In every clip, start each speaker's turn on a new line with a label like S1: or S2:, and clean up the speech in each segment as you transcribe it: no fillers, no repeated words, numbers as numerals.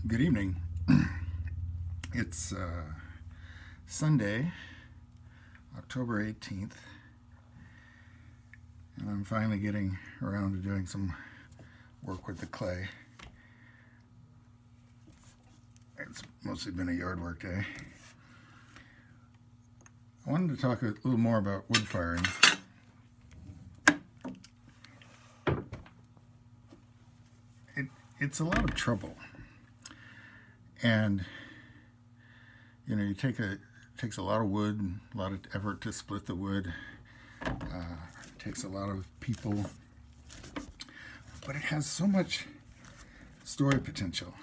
S1: Good evening. It's Sunday, October 18th, and I'm finally getting around to doing some work with the clay. It's mostly been a yard work day. I wanted to talk a little more about wood firing. It's a lot of trouble. And you takes a lot of wood, a lot of effort to split the wood. It takes a lot of people, but it has so much story potential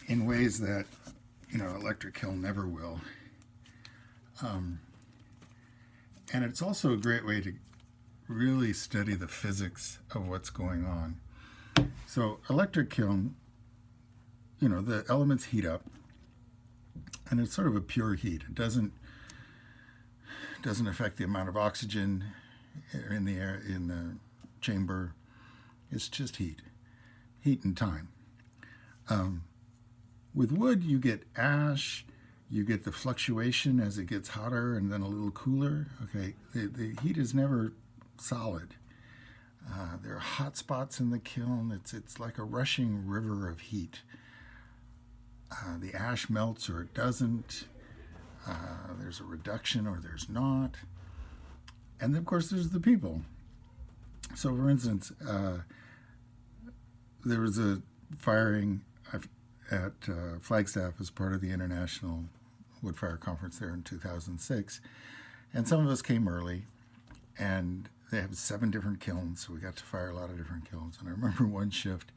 S1: in ways that electric kiln never will. And it's also a great way to really study the physics of what's going on. So electric kiln, the elements heat up, and it's sort of a pure heat. It doesn't affect the amount of oxygen in the air in the chamber. It's just heat and time. With wood, you get ash, you get the fluctuation as it gets hotter and then a little cooler. Okay, the heat is never solid. There are hot spots in the kiln. It's like a rushing river of heat. The ash melts or it doesn't. There's a reduction or there's not. And then, of course, there's the people. So, for instance, there was a firing at Flagstaff as part of the International Wood Fire Conference there in 2006. And some of us came early, and they have 7 different kilns, so we got to fire a lot of different kilns. And I remember one shift,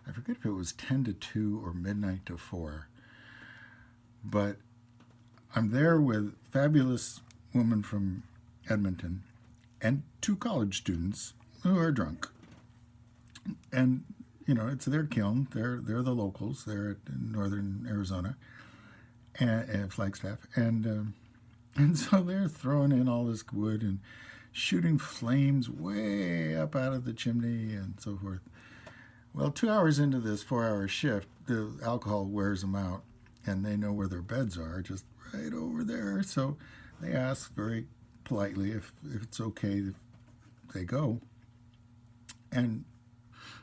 S1: I forget if it was 10 to 2 or midnight to 4. But I'm there with a fabulous woman from Edmonton and 2 college students who are drunk. And, it's their kiln. They're the locals. They're at northern Arizona and Flagstaff. And so they're throwing in all this wood and shooting flames way up out of the chimney and so forth. Well, 2 hours into this 4-hour shift, the alcohol wears them out, and they know where their beds are, just right over there. So they ask very politely if it's okay if they go. And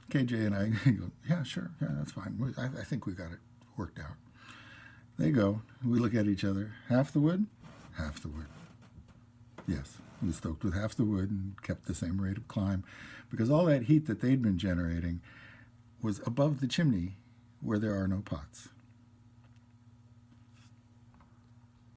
S1: KJ and I go, yeah, sure, yeah, that's fine. I think we got it worked out. They go. We look at each other. Half the wood? Half the wood. Yes, we stoked with half the wood and kept the same rate of climb because all that heat that they'd been generating was above the chimney where there are no pots.